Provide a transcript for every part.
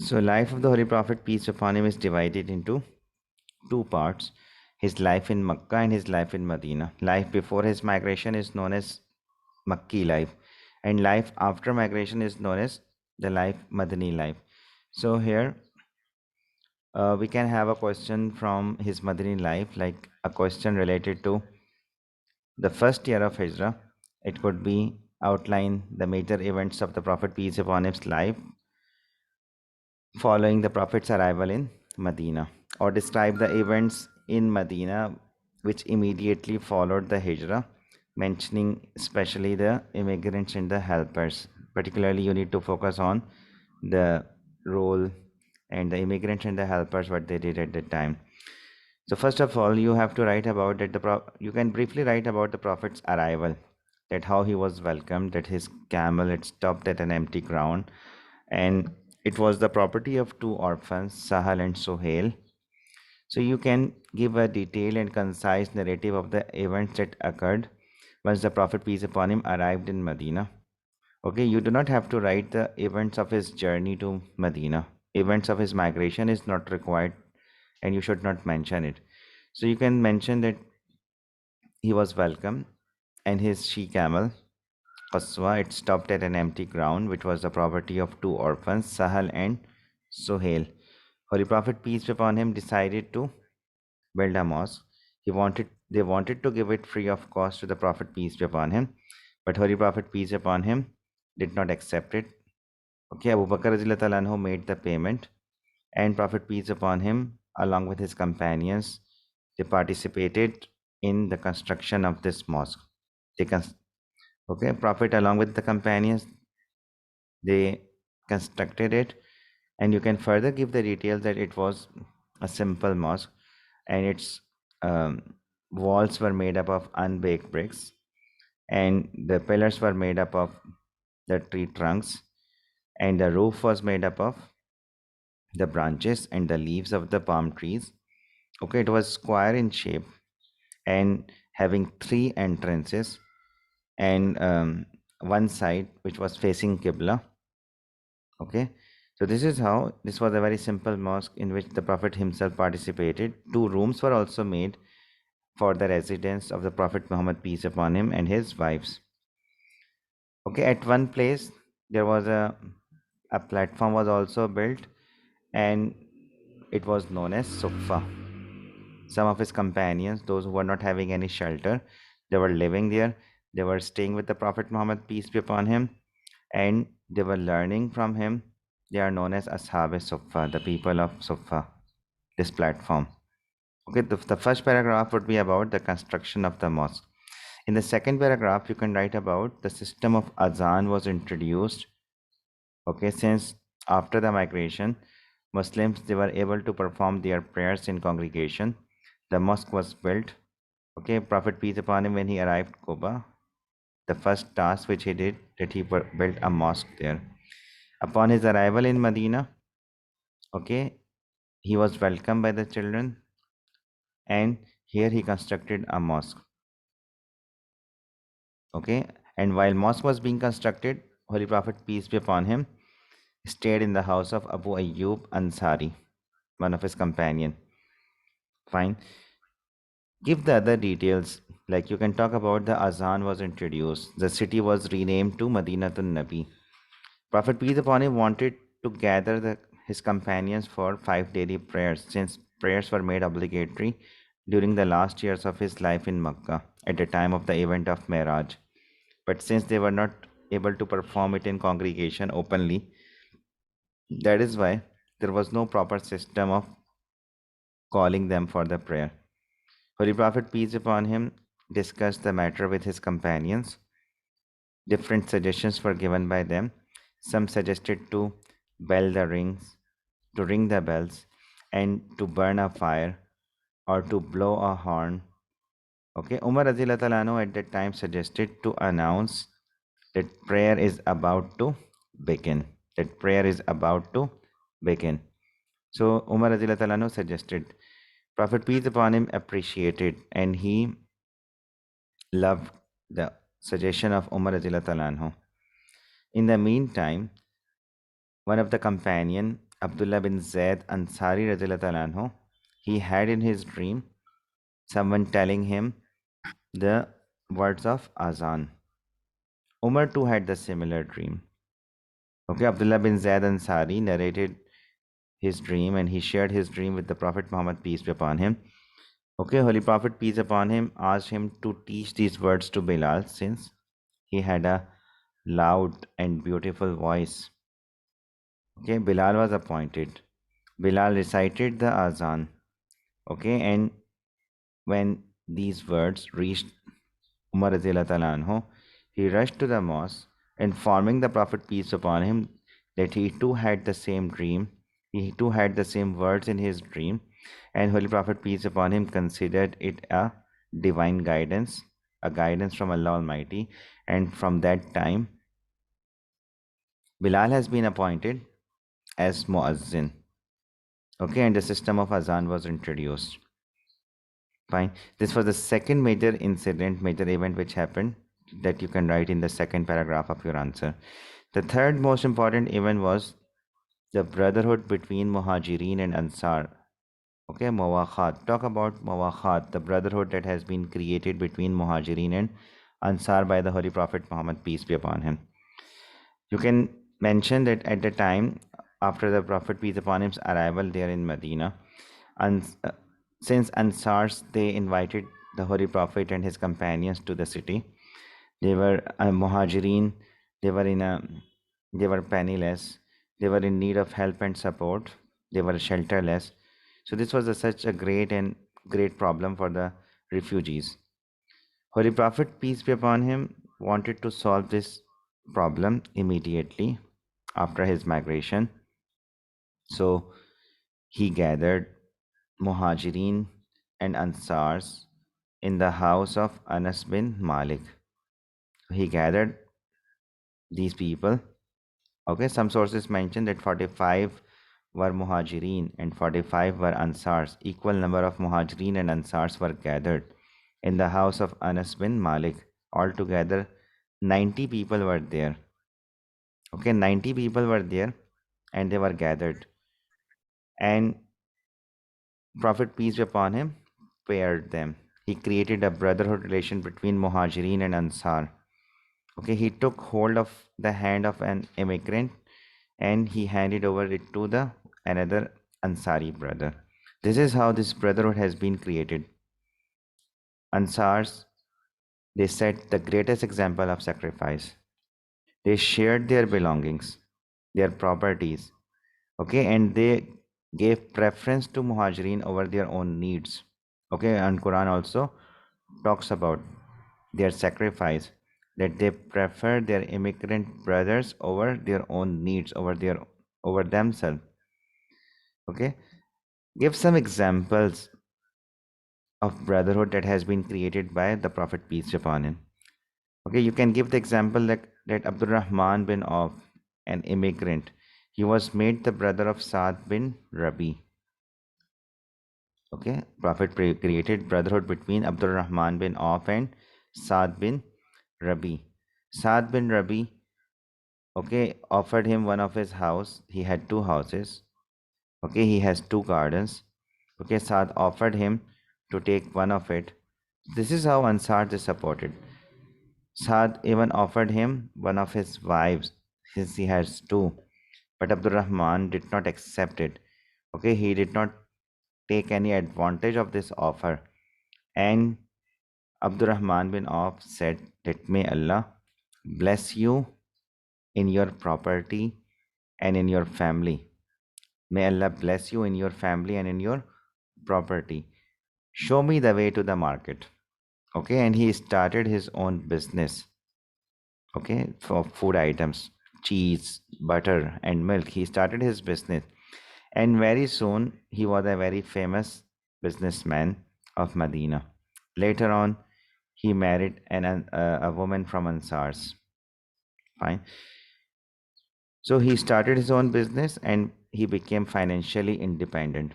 So, life of the Holy Prophet, peace upon him, is divided into two parts: his life in Makkah and his life in Medina. Life before his migration is known as Makki life, and life after migration is known as the life Madani life. So, here we can have a question from his Madani life, like a question related to the first year of Hijrah. It could be outline the major events of the Prophet, peace upon his life, following the Prophet's arrival in Medina, or describe the events in Medina which immediately followed the Hijrah, mentioning especially the immigrants and the helpers. Particularly, you need to focus on the role and the immigrants and the helpers, what they did at that time. So first of all, you have to write about that you can briefly write about the Prophet's arrival, that how he was welcomed, that his camel had stopped at an empty ground, and it was the property of two orphans, Sahal and Sohail. So you can give a detailed and concise narrative of the events that occurred once the Prophet, peace upon him, arrived in Medina. Okay, you do not have to write the events of his journey to Medina. Events of his migration is not required, and you should not mention it. So you can mention that he was welcome, and his she camel, Qaswa, it stopped at an empty ground, which was the property of two orphans, Sahal and Suhail. Holy Prophet, peace be upon him, decided to build a mosque. They wanted to give it free of cost to the Prophet, peace be upon him, but Holy Prophet, peace be upon him, did not accept it. Okay, Abu Bakr Radhiyallahu anhu made the payment, and Prophet, peace upon him, along with his companions, they participated in the construction of this mosque. They okay, Prophet, along with the companions, they constructed it, and you can further give the details that it was a simple mosque, and its um, walls were made up of unbaked bricks, and the pillars were made up of the tree trunks, and the roof was made up of the branches and the leaves of the palm trees. Okay, it was square in shape and having three entrances, and one side which was facing Qibla. Okay, so this was a very simple mosque in which the Prophet himself participated. Two rooms were also made for the residence of the Prophet Muhammad, peace upon him, and his wives. Okay, at one place there was a platform was also built, and it was known as Suffa. Some of his companions, those who were not having any shelter, they were living there. They were staying with the Prophet Muhammad, peace be upon him, and they were learning from him. They are known as Ashab Suffa, the people of Suffa, this platform. Okay, the first paragraph would be about the construction of the mosque. In the second paragraph, you can write about the system of azan was introduced. Okay, since after the migration, Muslims, they were able to perform their prayers in congregation. The mosque was built. Okay, Prophet, peace upon him, when he arrived Quba, the first task which he did, that he built a mosque there. Upon his arrival in Medina, okay, he was welcomed by the children, and here he constructed a mosque. Okay, and while mosque was being constructed, Holy Prophet, peace be upon him, stayed in the house of Abu Ayyub Ansari, one of his companion. Fine. Give the other details. Like, you can talk about the azan was introduced. The city was renamed to Madinatun Nabi. Prophet, peace upon him, wanted to gather his companions for 5 daily prayers, since prayers were made obligatory during the last years of his life in Makkah at the time of the event of Miraj. But since they were not able to perform it in congregation openly, that is why there was no proper system of calling them for the prayer. Holy Prophet, peace upon him, discussed the matter with his companions. Different suggestions were given by them. Some suggested to bell the rings, to ring the bells, and to burn a fire, or to blow a horn. Okay, Umar Radhiyallahu anhu at that time suggested to announce that prayer is about to begin. That prayer is about to begin. So Umar Radhiyallahu anhu suggested. Prophet, peace upon him, appreciated, and he loved the suggestion of Umar Radhiyallahu anhu. In the meantime, one of the companion, Abdullah bin Zaid Ansari radiallahu anhu, he had in his dream someone telling him the words of Azan. Umar too had the similar dream. Okay, Abdullah bin Zaid Ansari narrated his dream and he shared his dream with the Prophet Muhammad, peace be upon him. Okay, Holy Prophet, peace upon him, asked him to teach these words to Bilal since he had a loud and beautiful voice. Okay, Bilal was appointed. Bilal recited the Azan. Okay, and when these words reached Umar radiallahu anhu, he rushed to the mosque, informing the Prophet, peace upon him, that he too had the same dream. He too had the same words in his dream, and Holy Prophet, peace upon him, considered it a divine guidance, a guidance from Allah Almighty. And from that time, Bilal has been appointed as Muazzin. Okay, and the system of Azan was introduced. Fine. This was the second major incident, major event which happened that you can write in the second paragraph of your answer. The third most important event was the brotherhood between Muhajirin and Ansar. Okay, Mawakhat. Talk about Mawakhat, the brotherhood that has been created between Muhajirin and Ansar by the Holy Prophet Muhammad, peace be upon him. You can mention that at the time after the Prophet, peace upon him's arrival there in Medina, and since Ansars they invited the Holy Prophet and his companions to the city. They were Muhajirin. They were they were penniless. They were in need of help and support. They were shelterless. So this was such a great problem for the refugees. Holy Prophet, peace be upon him, wanted to solve this problem immediately after his migration. So he gathered Muhajirin and Ansars in the house of Anas bin Malik. He gathered these people. Okay, some sources mention that 45 were Muhajirin and 45 were Ansars. Equal number of Muhajirin and Ansars were gathered in the house of Anas bin Malik. Altogether, 90 people were there. Okay, 90 people were there and they were gathered. And Prophet, peace be upon him, paired them. He created a brotherhood relation between Muhajirin and Ansar. Okay, he took hold of the hand of an immigrant and he handed over it to the another Ansari brother. This is how this brotherhood has been created. Ansars, they set the greatest example of sacrifice. They shared their belongings, their properties, okay, and they gave preference to Muhajirin over their own needs. Okay, and Quran also talks about their sacrifice, that they prefer their immigrant brothers over their own needs, over themselves. Okay, give some examples of brotherhood that has been created by the Prophet, peace be upon him. Okay, you can give the example that Abdul Rahman bin Auf, an immigrant, he was made the brother of Saad bin Rabi. Okay, Prophet created brotherhood between Abdul Rahman bin Auf and Saad bin Rabi. Saad bin Rabi, okay, offered him one of his house. He had two houses. Okay, he has two gardens. Okay, Saad offered him to take one of it. This is how Ansar is supported. Saad even offered him one of his wives since he has two. But Abdul Rahman did not accept it. Okay, he did not take any advantage of this offer. And Abdul Rahman bin Auf said that may Allah bless you in your property and in your family. May Allah bless you in your family and in your property. Show me the way to the market. Okay, and he started his own business. Okay, for food items, cheese, butter, and milk. He started his business, and very soon he was a very famous businessman of Medina. Later on, he married a woman from Ansars. Fine. So he started his own business and he became financially independent.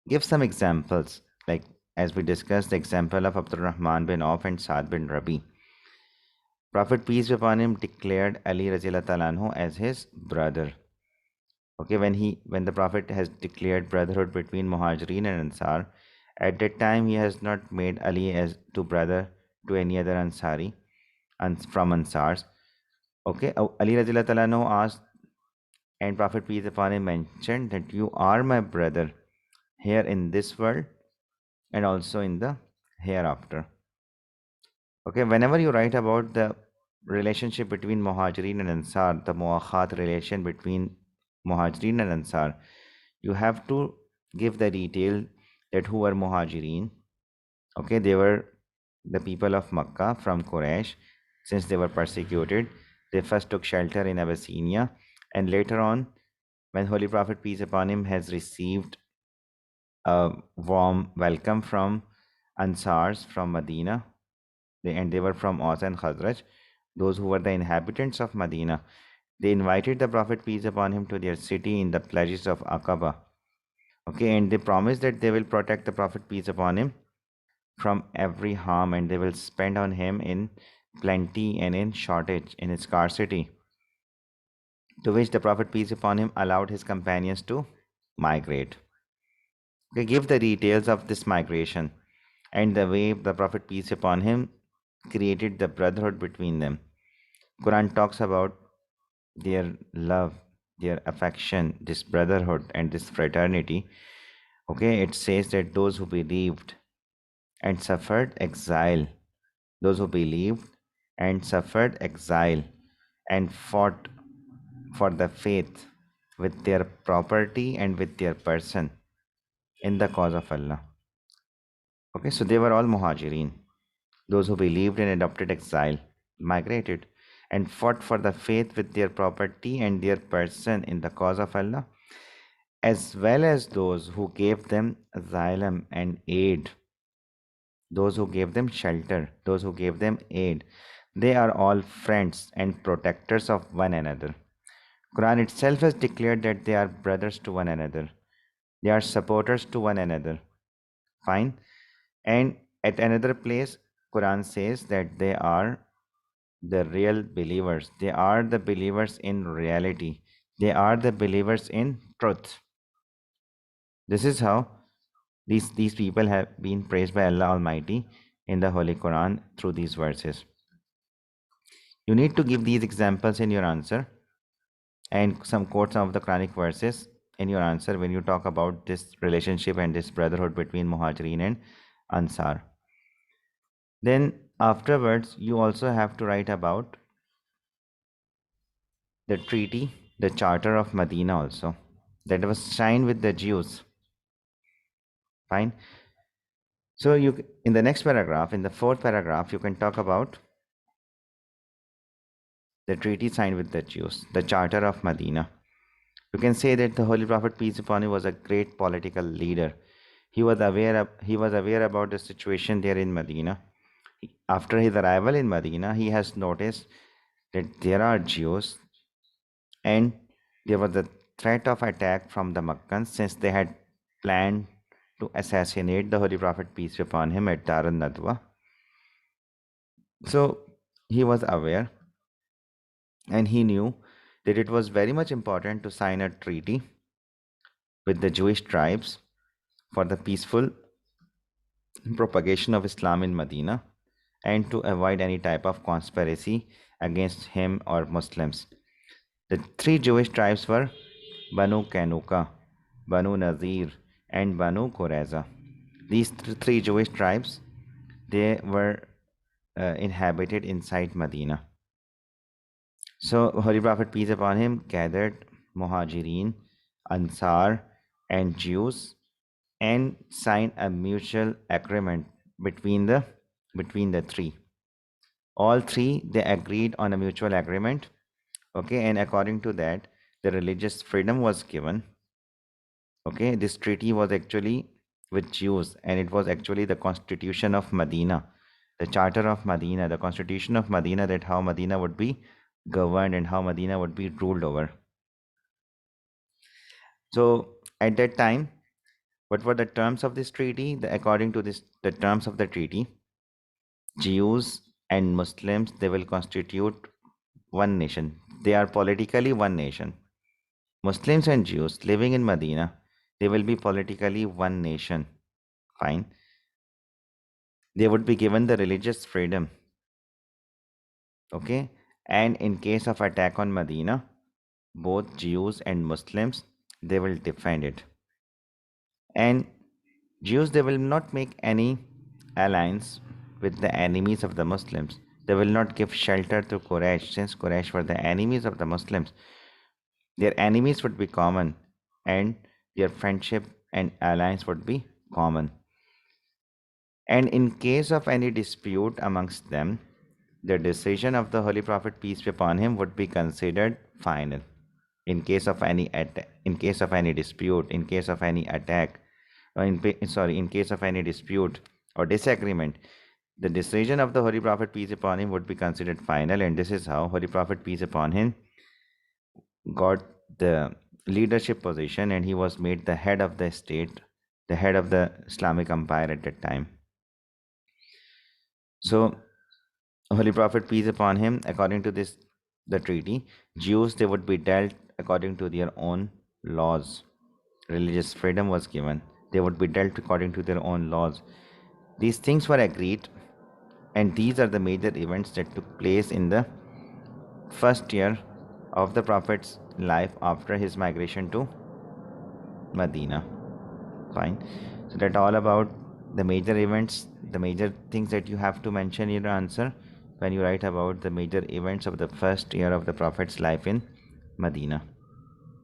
Give some examples, like as we discussed, the example of Abdul Rahman bin Auf and Saad bin Rabi. Prophet, peace be upon him, declared Ali radiallahu anhu as his brother. Okay, when the Prophet has declared brotherhood between Muhajirin and Ansar, at that time he has not made Ali as to brother to any other Ansari and from Ansars. Okay, Ali Radiallahu Ta'ala anhu asked, and Prophet peace upon him mentioned that you are my brother here in this world and also in the hereafter. Okay, whenever you write about the relationship between Muhajirin and Ansar, the Muakhat relation between Muhajirin and Ansar, you have to give the detail that who were Muhajirin. Okay, they were the people of Makkah from Quraysh. Since they were persecuted, they first took shelter in Abyssinia, and later on, when Holy Prophet peace upon him has received a warm welcome from Ansars from Medina, and they were from Aus and Khazraj, those who were the inhabitants of Medina. They invited the Prophet peace upon him to their city in the pledges of Aqaba. Okay, and they promised that they will protect the Prophet peace upon him from every harm, and they will spend on him in plenty and in shortage, in scarcity. To which the Prophet peace upon him allowed his companions to migrate. They give the details of this migration and the way the Prophet peace upon him created the brotherhood between them. Quran talks about their love, their affection, this brotherhood and this fraternity. Okay, it says that those who believed and suffered exile, those who believed and suffered exile and fought for the faith with their property and with their person in the cause of Allah. Okay, so they were all muhajirin, those who believed and adopted exile, migrated, and fought for the faith with their property and their person in the cause of Allah, as well as those who gave them asylum and aid, those who gave them shelter, those who gave them aid. They are all friends and protectors of one another. Quran itself has declared that they are brothers to one another. They are supporters to one another. Fine. And at another place, Quran says that they are the real believers. They are the believers in reality. They are the believers in truth. This is how these people have been praised by Allah Almighty in the Holy Quran through these verses. You need to give these examples in your answer and some quotes of the Quranic verses in your answer when you talk about this relationship and this brotherhood between Muhajirin and Ansar. Then afterwards, you also have to write about the treaty, the Charter of Medina also, that was signed with the Jews. Fine. So you, in the next paragraph, in the fourth paragraph, you can talk about the treaty signed with the Jews, the Charter of Medina. You can say that the Holy Prophet peace upon him was a great political leader. He was aware about the situation there in Medina. After his arrival in Medina, he has noticed that there are Jews and there was a threat of attack from the Meccans since they had planned to assassinate the Holy Prophet peace be upon him at Dar al-Nadwa. So he was aware and he knew that it was very much important to sign a treaty with the Jewish tribes for the peaceful propagation of Islam in Medina and to avoid any type of conspiracy against him or Muslims. The three Jewish tribes were Banu Kanuka, Banu Nazir, and Banu Qurayza. These three Jewish tribes, they were inhabited inside Medina. So Holy Prophet peace upon him gathered Muhajirin, Ansar, and Jews and signed a mutual agreement between the three. All three they agreed on a mutual agreement. Okay, and according to that, the religious freedom was given. Okay, this treaty was actually with Jews, and it was actually the constitution of Medina, the charter of Medina, the constitution of Medina, that how Medina would be governed and how Medina would be ruled over. So at that time, what were the terms of this treaty? According to the terms of the treaty, Jews and Muslims, they will constitute one nation. They are politically one nation. Muslims and Jews living in Medina, they will be politically one nation. Fine. They would be given the religious freedom. Okay. And in case of attack on Medina, both Jews and Muslims, they will defend it. And Jews, they will not make any alliance with the enemies of the Muslims. They will not give shelter to Quraysh, since Quraysh were the enemies of the Muslims. Their enemies would be common, and their friendship and alliance would be common. And in case of any dispute amongst them, the decision of the Holy Prophet, peace be upon him, would be considered final. In case of any in case of any dispute, in case of any attack, or in case of any dispute or disagreement, the decision of the Holy Prophet, peace upon him, would be considered final. And this is how Holy Prophet, peace upon him, got the leadership position, and he was made the head of the state, the head of the Islamic empire at that time. So Holy Prophet, peace upon him, according to this, the treaty, Jews, they would be dealt according to their own laws. Religious freedom was given. They would be dealt according to their own laws. These things were agreed, and these are the major events that took place in the first year of the Prophet's life after his migration to Medina. Fine. So that all about the major events, the major things that you have to mention in your answer when you write about the major events of the first year of the Prophet's life in Medina.